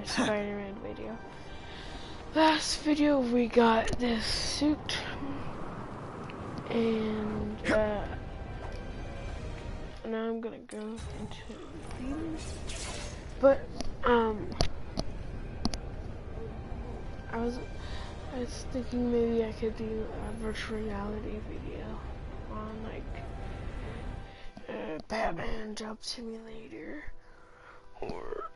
my Spider-Man video. Last video we got this suit, and now I'm gonna go into these. But I was thinking maybe I could do a virtual reality video on like Batman Job Simulator, or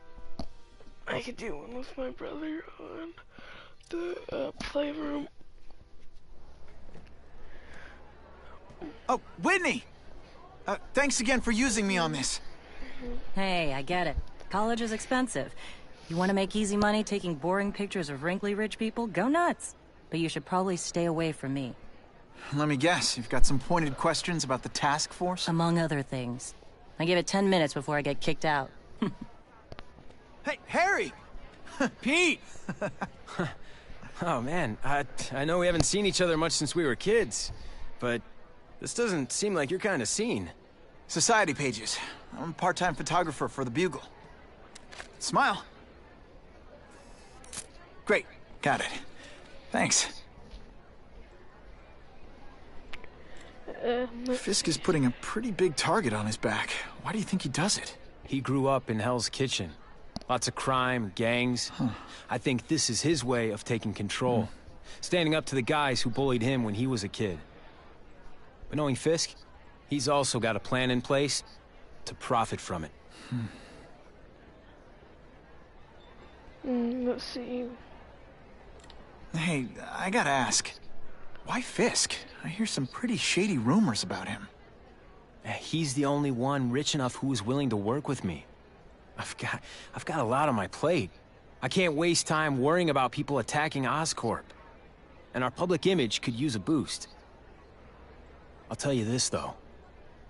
I could do one with my brother on the playroom. Oh, Whitney! Thanks again for using me on this. Hey, I get it. College is expensive. You want to make easy money taking boring pictures of wrinkly rich people? Go nuts. But you should probably stay away from me. Let me guess, you've got some pointed questions about the task force? Among other things. I give it 10 minutes before I get kicked out. Hey, Harry! Pete! Oh man, I know we haven't seen each other much since we were kids, but this doesn't seem like your kind of scene. Society pages. I'm a part-time photographer for the Bugle. Smile. Great, got it. Thanks. Fisk is putting a pretty big target on his back. Why do you think he does it? He grew up in Hell's Kitchen. Lots of crime, gangs. I think this is his way of taking control. Standing up to the guys who bullied him when he was a kid. But knowing Fisk, he's also got a plan in place to profit from it. Let's see. Hey, I gotta ask. Why Fisk? I hear some pretty shady rumors about him. He's the only one rich enough who is willing to work with me. I've got a lot on my plate. I can't waste time worrying about people attacking Oscorp. And our public image could use a boost. I'll tell you this, though.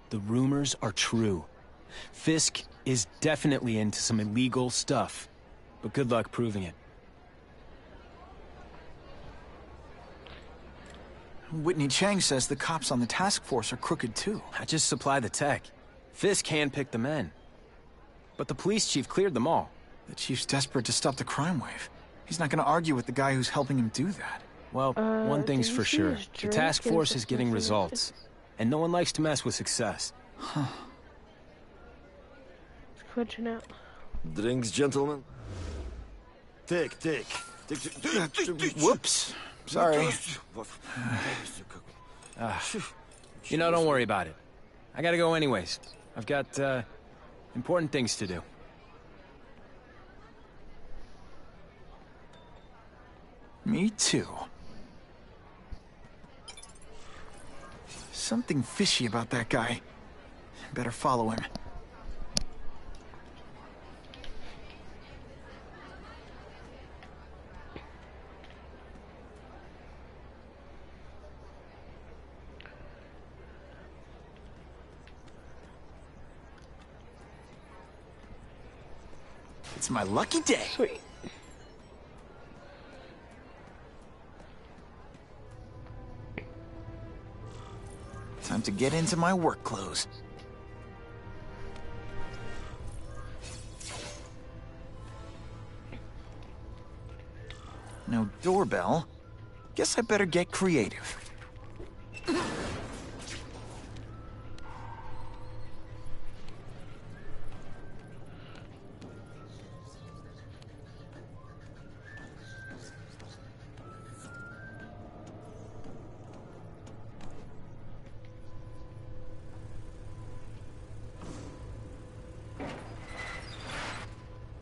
The rumors are true. Fisk is definitely into some illegal stuff. But good luck proving it. Whitney Chang says the cops on the task force are crooked, too. I just supply the tech. Fisk handpicked the men. But the police chief cleared them all. The chief's desperate to stop the crime wave. He's not gonna argue with the guy who's helping him do that. Well, one thing's for sure. The task force is getting results. And no one likes to mess with success. It's glitching out. Drinks, gentlemen? Take. Whoops. Sorry. You know, don't worry about it. I gotta go anyways. I've got, important things to do. Me too. Something fishy about that guy. Better follow him. It's my lucky day. Sweet. Time to get into my work clothes. No doorbell. Guess I better get creative.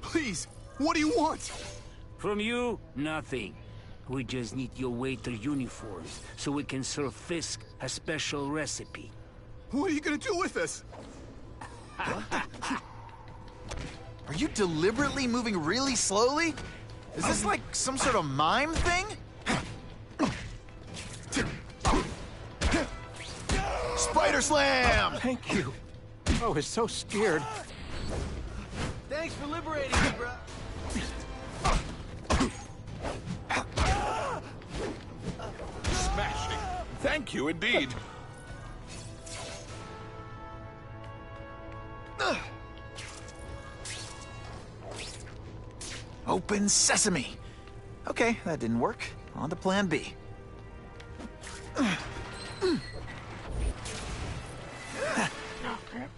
Please, what do you want? From you, nothing. We just need your waiter uniforms so we can serve Fisk a special recipe. What are you gonna do with this? Are you deliberately moving really slowly? Is this like some sort of mime thing? Spider Slam! Thank you. I was so scared. Thanks for liberating me, bro. Smashing. Thank you, indeed. Open sesame. Okay, that didn't work. On to plan B. Oh, crap.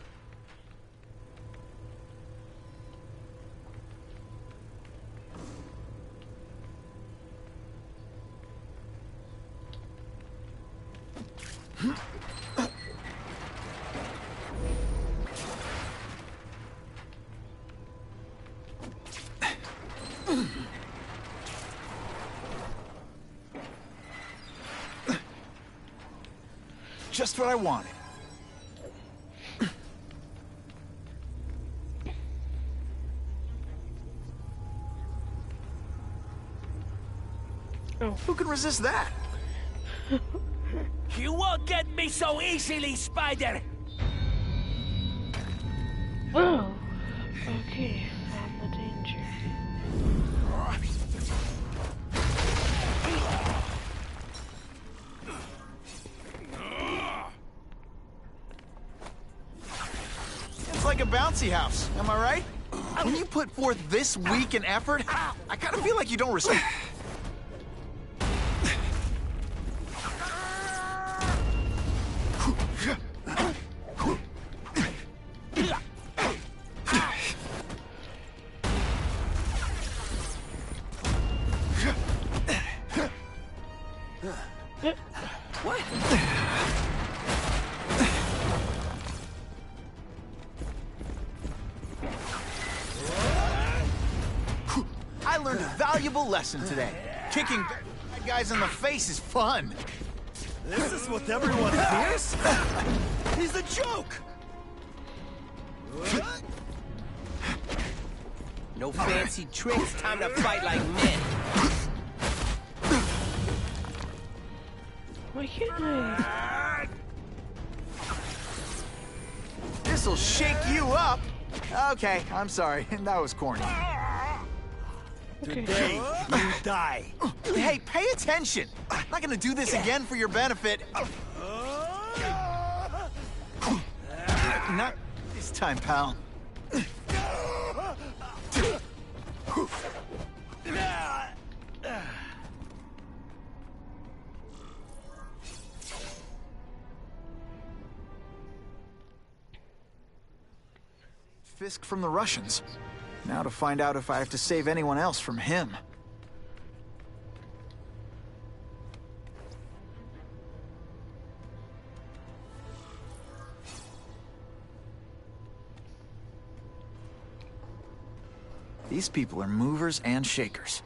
Just what I wanted. Oh. Who can resist that? You won't get me so easily, Spider! Whoa. Okay, found the danger. It's like a bouncy house, am I right? When you put forth this week in effort, I kind of feel like you don't respect. I learned a valuable lesson today. Kicking bad guys in the face is fun. This is what everyone fears? He's a joke! No fancy tricks, time to fight like men. Why can't I? This'll shake you up. Okay, I'm sorry. That was corny. Okay. Today, you die. Hey, pay attention. I'm not gonna do this again for your benefit. Not this time, pal. Fisk from the Russians. Now to find out if I have to save anyone else from him. These people are movers and shakers.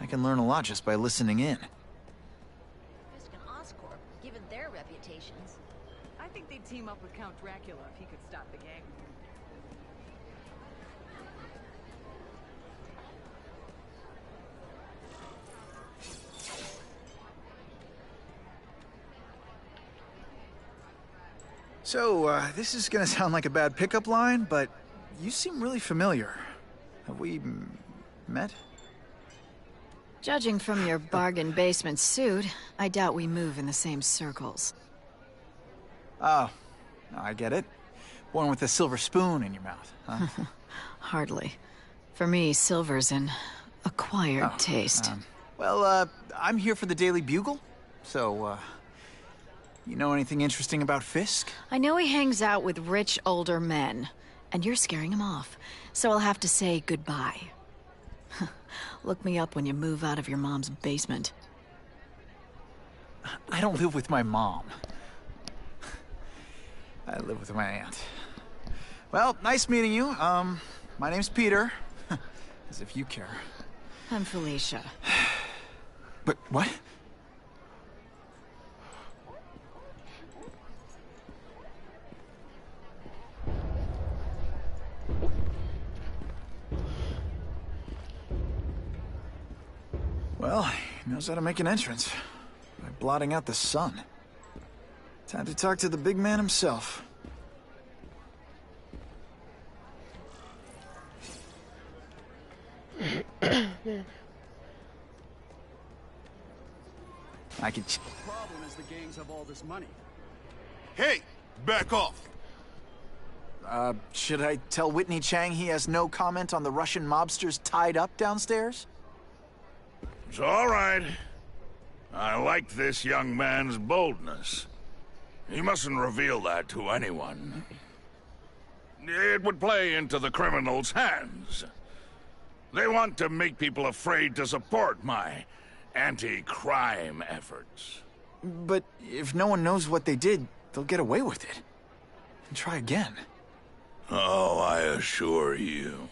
I can learn a lot just by listening in. Fisk and Oscorp, given their reputations. I think they'd team up with Count Dracula if he could stop the gang. So, this is gonna sound like a bad pickup line, but you seem really familiar. Have we met? Judging from your bargain basement suit, I doubt we move in the same circles. Oh, I get it. Born with a silver spoon in your mouth, huh? Hardly. For me, silver's an acquired taste. Well, I'm here for the Daily Bugle, so, you know anything interesting about Fisk? I know he hangs out with rich older men, and you're scaring him off, so I'll have to say goodbye. Look me up when you move out of your mom's basement. I don't live with my mom. I live with my aunt. Well, nice meeting you. My name's Peter. As if you care. I'm Felicia. But what? Well, he knows how to make an entrance. By blotting out the sun. Time to talk to the big man himself. I could... The problem is the gangs have all this money. Hey, back off. Should I tell Whitney Chang he has no comment on the Russian mobsters tied up downstairs? It's all right. I like this young man's boldness. He mustn't reveal that to anyone. It would play into the criminals' hands. They want to make people afraid to support my anti-crime efforts. But if no one knows what they did, they'll get away with it. And try again. Oh, I assure you,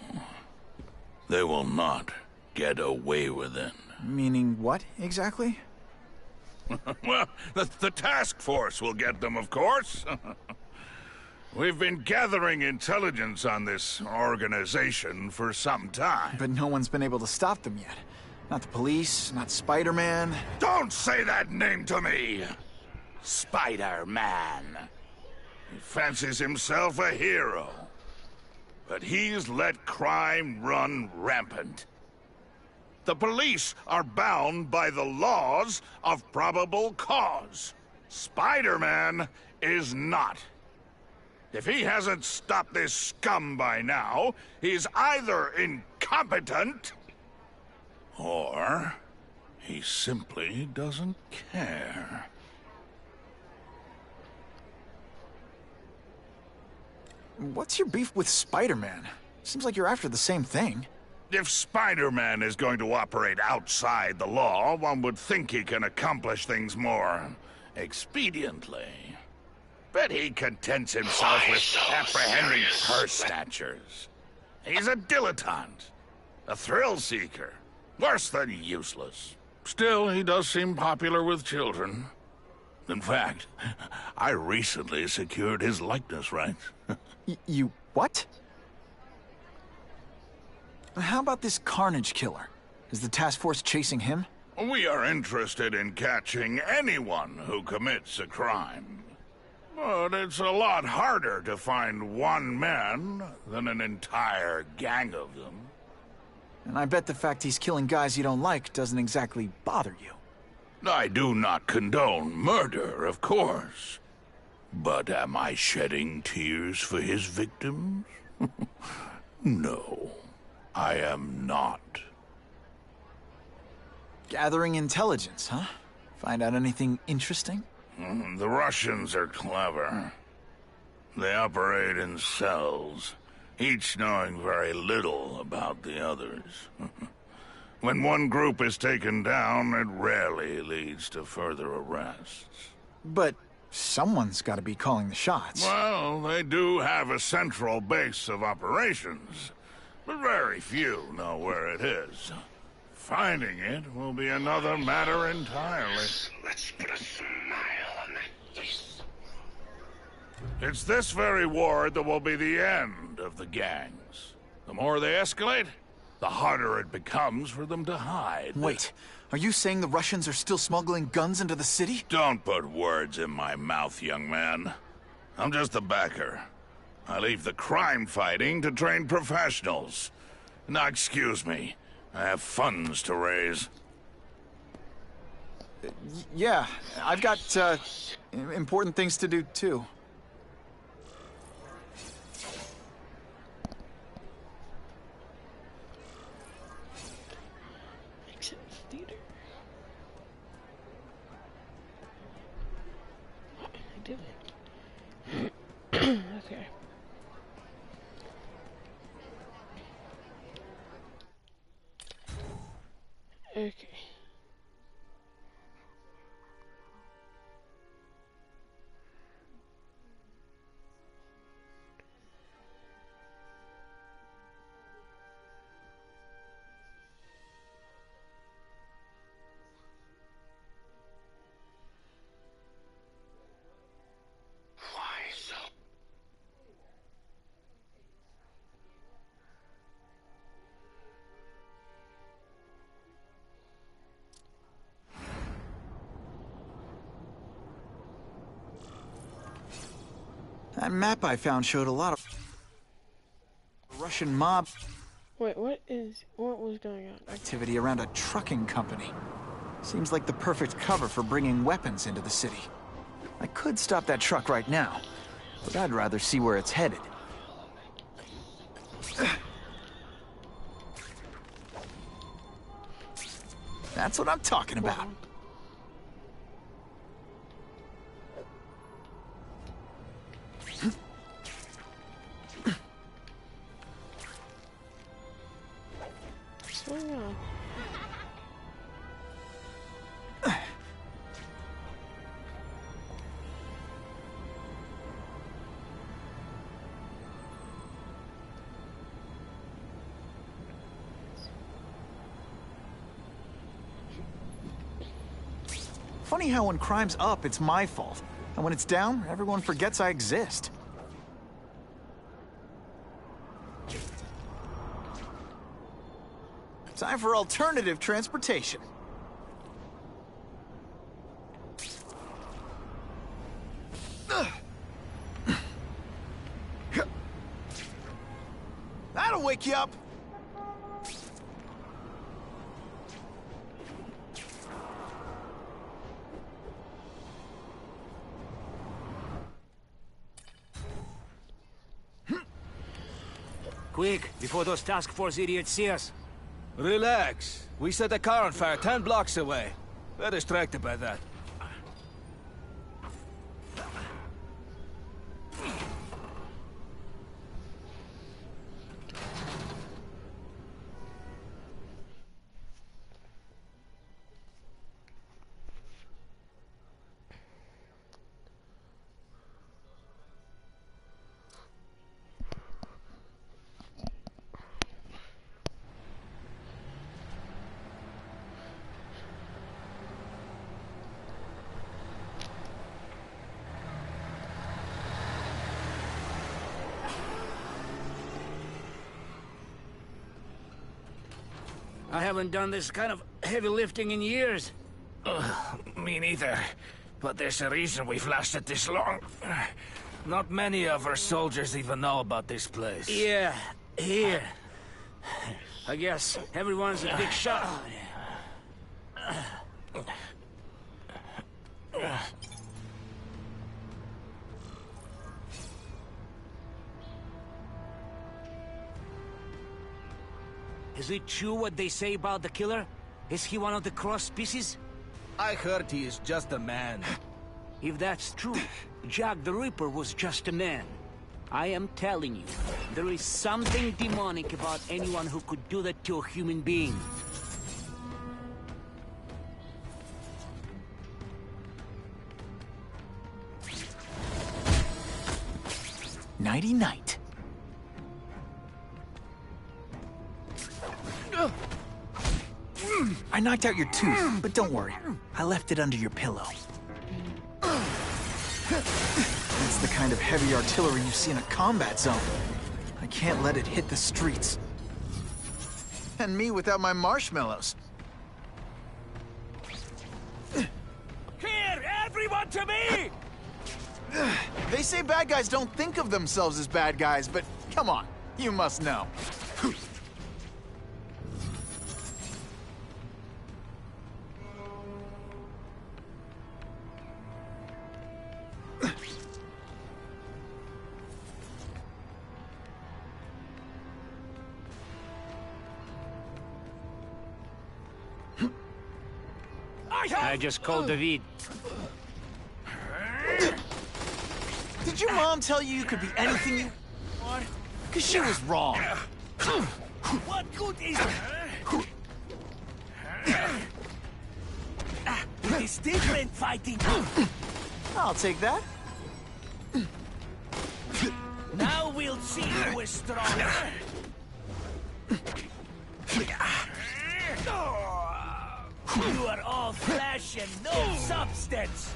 they will not get away with it. Meaning what, exactly? Well, the task force will get them, of course. We've been gathering intelligence on this organization for some time. But no one's been able to stop them yet. Not the police, not Spider-Man. Don't say that name to me! Spider-Man. He fancies himself a hero. But he's let crime run rampant. The police are bound by the laws of probable cause. Spider-Man is not. If he hasn't stopped this scum by now, he's either incompetent, or he simply doesn't care. What's your beef with Spider-Man? Seems like you're after the same thing. If Spider-Man is going to operate outside the law, one would think he can accomplish things more expediently. But he contents himself with apprehending purse snatchers. He's a dilettante, a thrill-seeker, worse than useless. Still, he does seem popular with children. In fact, I recently secured his likeness rights. You what? How about this Carnage killer? Is the task force chasing him? We are interested in catching anyone who commits a crime. But it's a lot harder to find one man than an entire gang of them. And I bet the fact he's killing guys you don't like doesn't exactly bother you. I do not condone murder, of course. But am I shedding tears for his victims? No, I am not. Gathering intelligence, huh? Find out anything interesting? The Russians are clever. They operate in cells, each knowing very little about the others. When one group is taken down, it rarely leads to further arrests. But someone's got to be calling the shots. Well, they do have a central base of operations, but very few know where it is. Finding it will be another matter entirely. Let's put a smile on that face. It's this very war that will be the end of the gangs. The more they escalate, the harder it becomes for them to hide. Wait, are you saying the Russians are still smuggling guns into the city? Don't put words in my mouth, young man. I'm just a backer. I leave the crime fighting to trained professionals. Now, excuse me. I have funds to raise. Yeah, I've got, important things to do, too. Exit theater. I did it. Okay. Okay. Why so? That map I found showed a lot of Russian mob Wait, what was going on? activity around a trucking company. Seems like the perfect cover for bringing weapons into the city. I could stop that truck right now, but I'd rather see where it's headed. That's what I'm talking about. What's going on? Funny how when crime's up, it's my fault. And when it's down, everyone forgets I exist. Time for alternative transportation. That'll wake you up. Quick, before those task force idiots see us. Relax. We set a car on fire 10 blocks away. They're distracted by that. I haven't done this kind of heavy lifting in years. Me neither. But there's a reason we've lasted this long. Not many of our soldiers even know about this place. Yeah, here. I guess everyone's a big shot. Is it true what they say about the killer? Is he one of the cross species? I heard he is just a man. If that's true, Jack the Ripper was just a man. I am telling you, there is something demonic about anyone who could do that to a human being. Nighty-night. I knocked out your tooth, but don't worry. I left it under your pillow. That's the kind of heavy artillery you see in a combat zone. I can't let it hit the streets. And me without my marshmallows. Here, everyone to me! They say bad guys don't think of themselves as bad guys, but come on, you must know. I just called David. Did your mom tell you you could be anything you want? Because she was wrong. What good is it is different fighting. I'll take that. Now we'll see who is stronger. You are all flesh and no substance.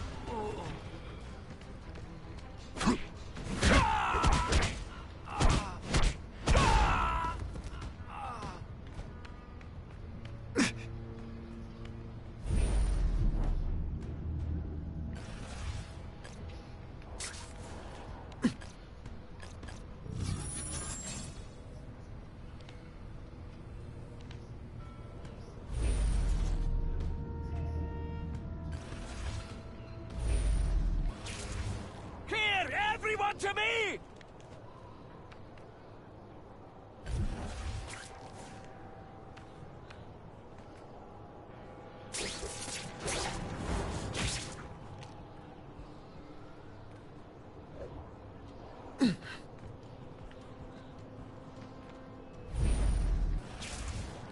Everyone to me!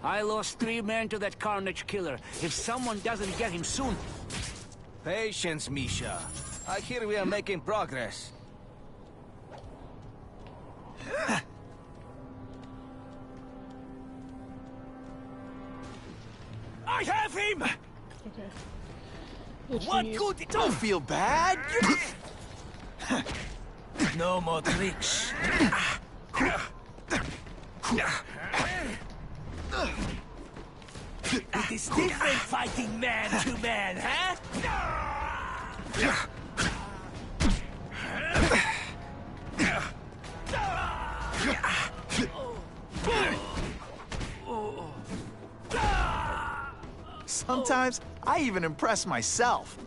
I lost 3 men to that Carnage killer. If someone doesn't get him soon... Patience, Misha. I hear we are making progress. I have him! Okay. What good? Don't feel bad. No more tricks. It is different fighting man to man, huh? Sometimes, I even impress myself.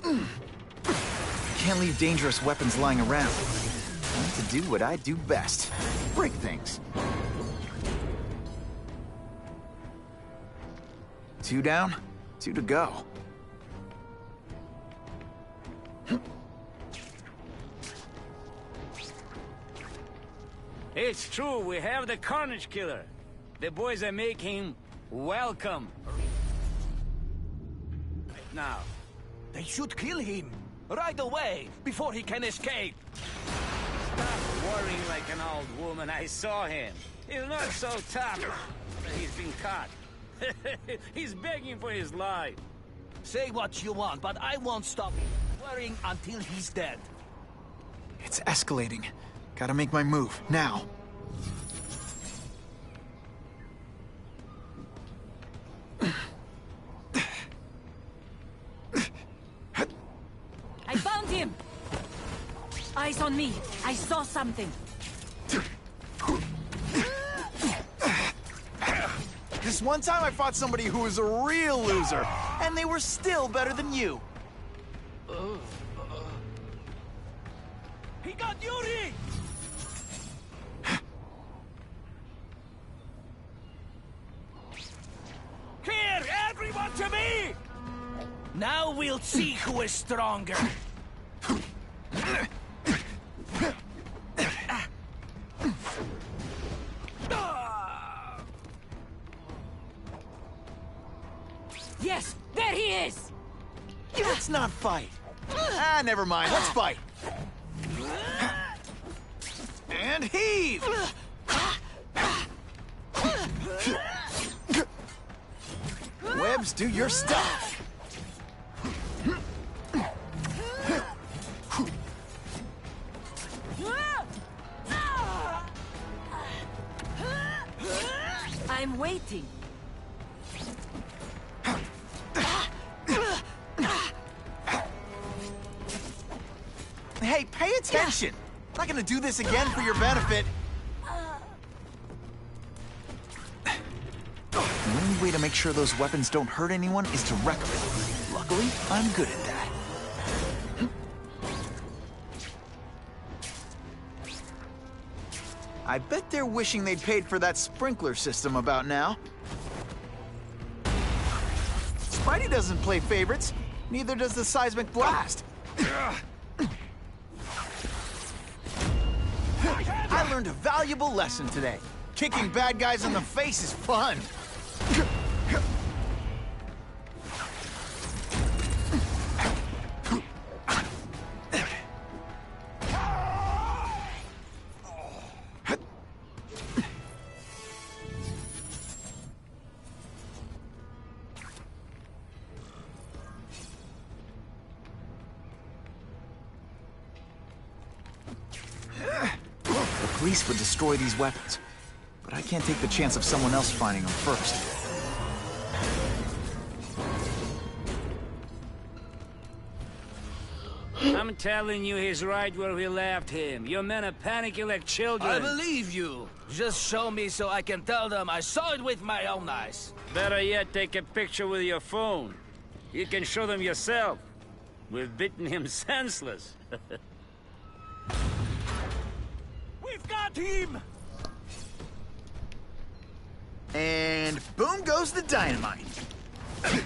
Can't leave dangerous weapons lying around. Time to do what I do best. Break things. 2 down, 2 to go. It's true, we have the Carnage killer. The boys are making him welcome. Now. They should kill him right away before he can escape. Stop worrying like an old woman. I saw him. He's not so tough. He's been caught. He's begging for his life. Say what you want, but I won't stop worrying until he's dead. It's escalating. Gotta make my move, now. I found him! Eyes on me. I saw something. This one time I fought somebody who was a real loser, and they were still better than you. He got Yuri! Here, everyone to me! Now we'll see who is stronger. Yes! There he is! Let's not fight. Ah, never mind. Let's fight. And heave! Webs, do your stuff. I'm waiting. Hey, pay attention! I'm not gonna do this again for your benefit. The only way to make sure those weapons don't hurt anyone is to wreck them. Luckily, I'm good at that. I bet they're wishing they'd paid for that sprinkler system about now. Spidey doesn't play favorites. Neither does the seismic blast. I learned a valuable lesson today. Kicking bad guys in the face is fun. The police would destroy these weapons, but I can't take the chance of someone else finding them first. I'm telling you, he's right where we left him. Your men are panicking like children. I believe you. Just show me so I can tell them I saw it with my own eyes. Better yet, take a picture with your phone. You can show them yourself. We've beaten him senseless. We've got him! And boom goes the dynamite. You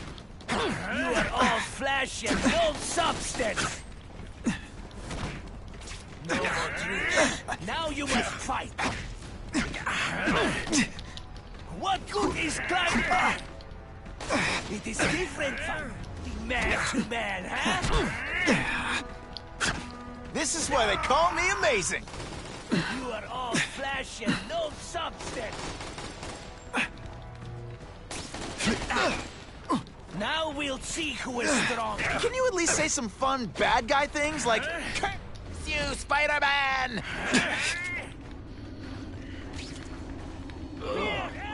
are all flesh and no substance! No more tricks. Now you must fight. What good is climbing? It is different from man to man, huh? This is why they call me amazing. You are all flesh and no substance. Now we'll see who is stronger. Can you at least say some fun bad guy things like, "Curse you, Spider-Man"?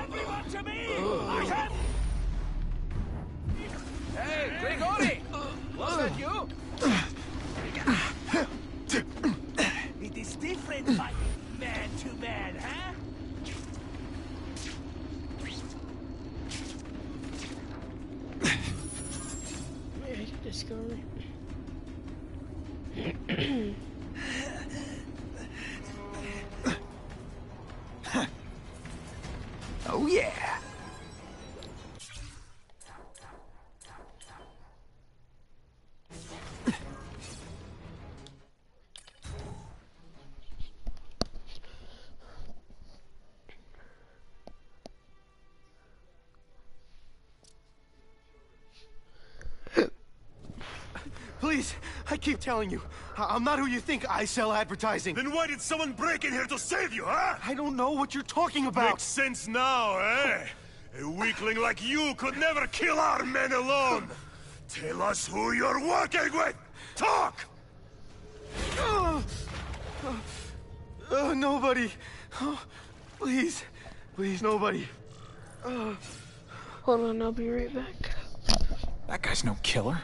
Everyone to me! Hey, Grigori! Was that you? It is different fighting man to man, huh? Maybe I can discover. Oh yeah. Please, I keep telling you, I'm not who you think. I sell advertising. Then why did someone break in here to save you, huh? I don't know what you're talking about. Makes sense now, eh? A weakling like you could never kill our men alone. Tell us who you're working with. Talk! Nobody. Oh, please, nobody. Hold on, I'll be right back. That guy's no killer.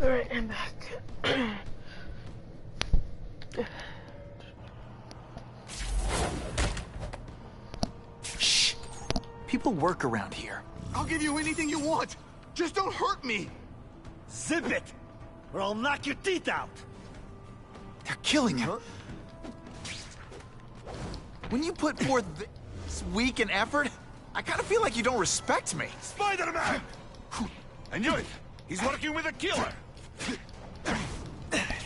Alright, I'm back. Shh. People work around here. I'll give you anything you want. Just don't hurt me. Zip it, or I'll knock your teeth out. They're killing him. When you put forth this week and effort, I kind of feel like you don't respect me. Spider-Man! I knew it! He's working with a killer!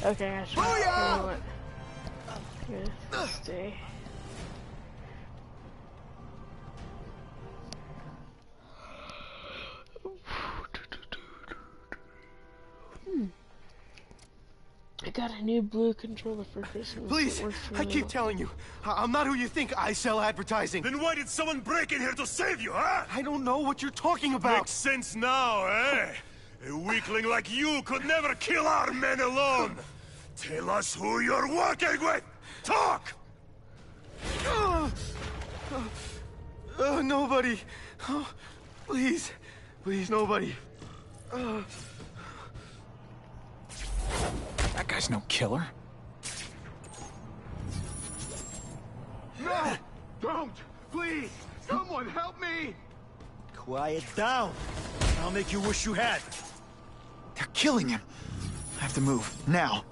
Okay, I should. You know what? I'm gonna stay. I got a new blue controller for Christmas. Please, I keep telling you, I'm not who you think. I sell advertising. Then why did someone break in here to save you, huh? I don't know what you're talking about. Makes sense now, eh? A weakling like you could never kill our men alone. Tell us who you're working with. Talk! Nobody. Oh, please, nobody. That guy's no killer. No! Don't! Please! Someone help me! Quiet down. I'll make you wish you had. They're killing him. I have to move, now.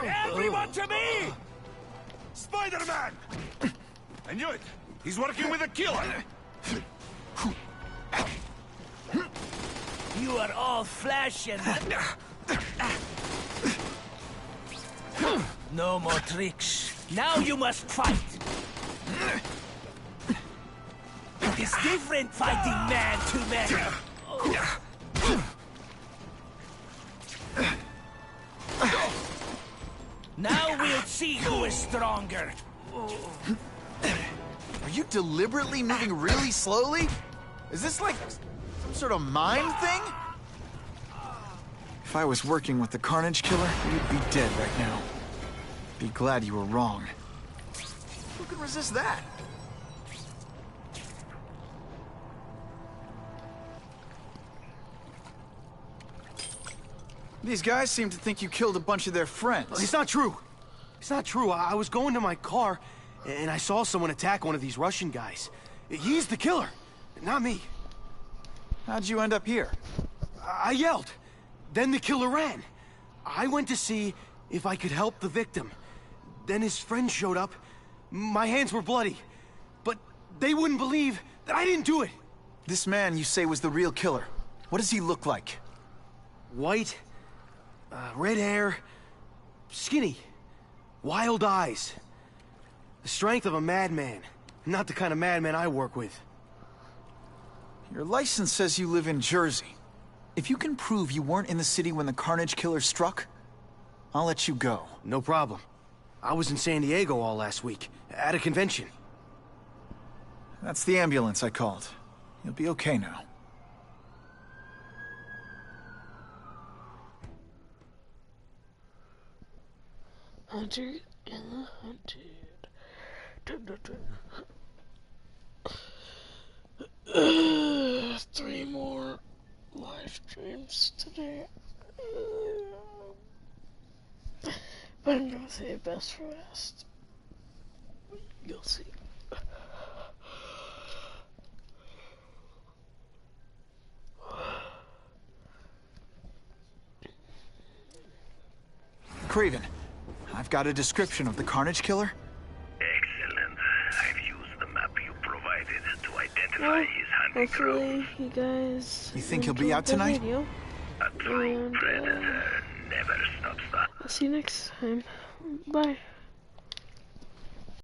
Everyone to me! Spider-Man! I knew it! He's working with a killer! You are all flesh and... No more tricks. Now you must fight. It is different fighting man to man. Now we'll see who is stronger. Are you deliberately moving really slowly? Is this like some sort of mime thing? If I was working with the Carnage Killer, you'd be dead right now. Be glad you were wrong. Who can resist that? These guys seem to think you killed a bunch of their friends. It's not true. It's not true. I was going to my car, and I saw someone attack one of these Russian guys. He's the killer, not me. How'd you end up here? I yelled. Then the killer ran. I went to see if I could help the victim. Then his friends showed up. My hands were bloody. But they wouldn't believe that I didn't do it. This man you say was the real killer. What does he look like? White, red hair, skinny, wild eyes. The strength of a madman. Not the kind of madman I work with. Your license says you live in Jersey. If you can prove you weren't in the city when the Carnage Killer struck, I'll let you go. No problem. I was in San Diego all last week, at a convention. That's the ambulance I called. You'll be okay now. Hunted and hunted. 3 more live streams today. But I'm gonna save best for last. You'll see. Craven, I've got a description of the Carnage Killer. Excellent. I've used the map you provided to identify his hunting Hopefully, you guys. You think he'll be out tonight? Video. A true predator never stops. I'll see you next time. Bye.